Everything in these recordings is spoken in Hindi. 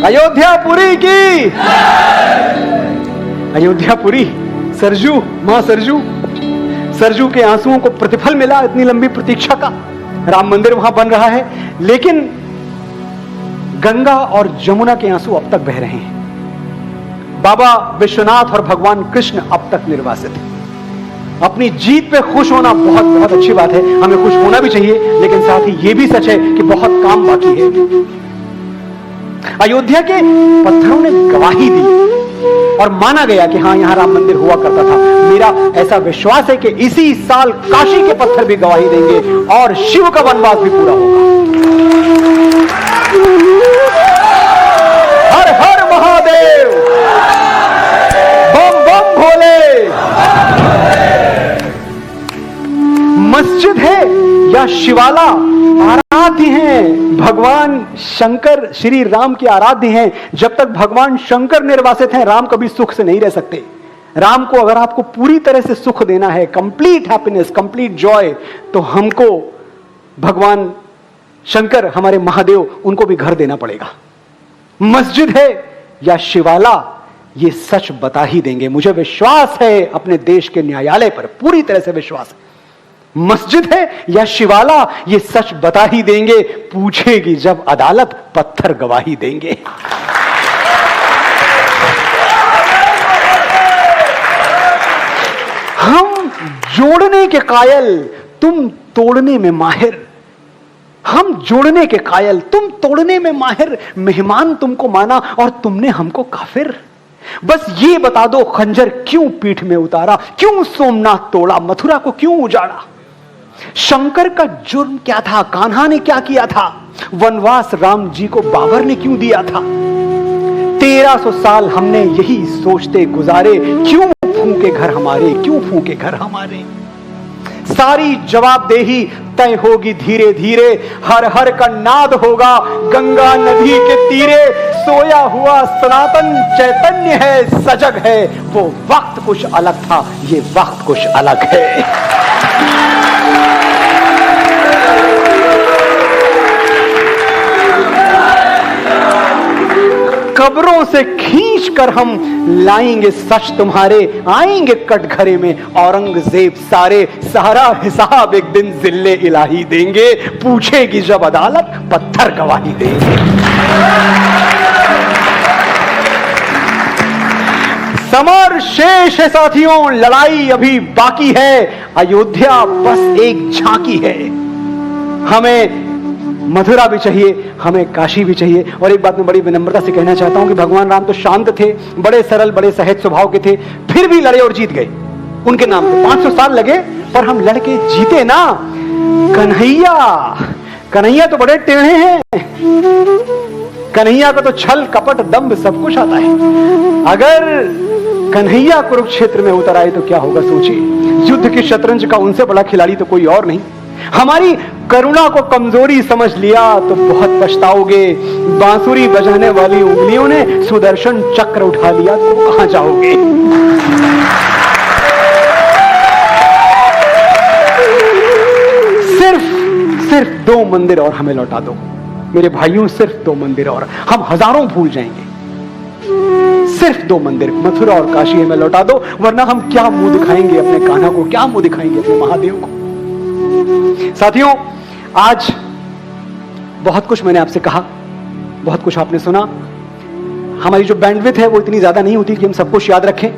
अयोध्यापुरी की, अयोध्यापुरी। सरजू, मां सरजू, सरजू के आंसुओं को प्रतिफल मिला इतनी लंबी प्रतीक्षा का। राम मंदिर वहां बन रहा है, लेकिन गंगा और जमुना के आंसू अब तक बह रहे हैं। बाबा विश्वनाथ और भगवान कृष्ण अब तक निर्वासित हैं। अपनी जीत पे खुश होना बहुत बहुत अच्छी बात है, हमें खुश होना भी चाहिए, लेकिन साथ ही यह भी सच है कि बहुत काम बाकी है। अयोध्या के पत्थरों ने गवाही दी और माना गया कि हां, यहां राम मंदिर हुआ करता था। मेरा ऐसा विश्वास है कि इसी साल काशी के पत्थर भी गवाही देंगे और शिव का वनवास भी पूरा होगा। हर हर महादेव, बम बम भोले। मस्जिद है या शिवाला, आराध्य हैं भगवान शंकर, श्री राम के आराध्य हैं। जब तक भगवान शंकर निर्वासित हैं, राम कभी सुख से नहीं रह सकते। राम को अगर आपको पूरी तरह से सुख देना है, कंप्लीट हैप्पीनेस, कंप्लीट जॉय, तो हमको भगवान शंकर, हमारे महादेव, उनको भी घर देना पड़ेगा। मस्जिद है या शिवाला, ये सच बता ही देंगे। मुझे विश्वास है अपने देश के न्यायालय पर, पूरी तरह से विश्वास है। मस्जिद है या शिवाला, ये सच बता ही देंगे। पूछेगी जब अदालत, पत्थर गवाही देंगे। हम जोड़ने के कायल, तुम तोड़ने में माहिर। हम जोड़ने के कायल, तुम तोड़ने में माहिर। मेहमान तुमको माना और तुमने हमको काफिर। बस ये बता दो, खंजर क्यों पीठ में उतारा, क्यों सोमनाथ तोड़ा, मथुरा को क्यों उजाड़ा। शंकर का जुर्म क्या था, कान्हा ने क्या किया था, वनवास राम जी को बाबर ने क्यों दिया था। 1300 साल हमने यही सोचते गुजारे, क्यों फूके घर हमारे, क्यों फूके घर हमारे। सारी जवाबदेही तय होगी धीरे धीरे, हर हर का नाद होगा गंगा नदी के तीरे। सोया हुआ सनातन चैतन्य है, सजग है। वो वक्त कुछ अलग था, ये वक्त कुछ अलग है। कब्रों से खींच कर हम लाएंगे सच तुम्हारे, आएंगे कटघरे में औरंगजेब सारे। सारा हिसाब एक दिन जिल्ले इलाही देंगे। पूछेगी जब अदालत, पत्थर गवाही देंगे। समर शेष है साथियों, लड़ाई अभी बाकी है। अयोध्या बस एक झांकी है। हमें मथुरा भी चाहिए, हमें काशी भी चाहिए। और एक बात मैं बड़ी विनम्रता से कहना चाहता हूं कि भगवान राम तो शांत थे, बड़े सरल, बड़े सहज स्वभाव के थे, फिर भी लड़े और जीत गए। उनके नाम पे 500 साल लगे, पर हम लड़के जीते ना। कन्हैया, कन्हैया तो बड़े टेढ़े हैं। कन्हैया को तो छल कपट दंभ सब कुछ आता है। अगर कन्हैया कुरुक्षेत्र में उतर आए तो क्या होगा सोचिए। युद्ध के शतरंज का उनसे बड़ा खिलाड़ी तो कोई और नहीं। हमारी करुणा को कमजोरी समझ लिया तो बहुत पछताओगे। बांसुरी बजाने वाली उंगलियों ने सुदर्शन चक्र उठा लिया तो कहां जाओगे। सिर्फ 2 मंदिर और हमें लौटा दो मेरे भाइयों, सिर्फ 2 मंदिर और, हम हजारों भूल जाएंगे। सिर्फ 2 मंदिर, मथुरा और काशी हमें लौटा दो, वरना हम क्या मुंह दिखाएंगे अपने कान्हा को, क्या मुंह दिखाएंगे अपने महादेव को। साथियों, आज बहुत कुछ मैंने आपसे कहा, बहुत कुछ आपने सुना। हमारी जो बैंडविड्थ है वो इतनी ज्यादा नहीं होती कि हम सब कुछ याद रखें।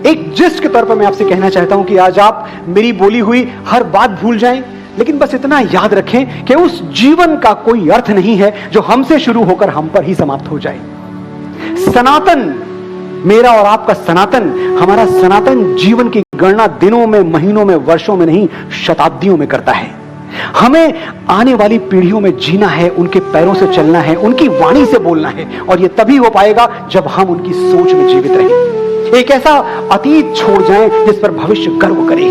एक जिस्ट के तौर पर मैं आपसे कहना चाहता हूं कि आज आप मेरी बोली हुई हर बात भूल जाएं, लेकिन बस इतना याद रखें कि उस जीवन का कोई अर्थ नहीं है जो हमसे शुरू होकर हम पर ही समाप्त हो जाए। सनातन, मेरा और आपका सनातन, हमारा सनातन जीवन की गणना दिनों में, महीनों में, वर्षों में नहीं, शताब्दियों में करता है। हमें आने वाली पीढ़ियों में जीना है, उनके पैरों से चलना है, उनकी वाणी से बोलना है, और यह तभी हो पाएगा जब हम उनकी सोच में जीवित रहें। एक ऐसा अतीत छोड़ जाएं जिस पर भविष्य गर्व करे।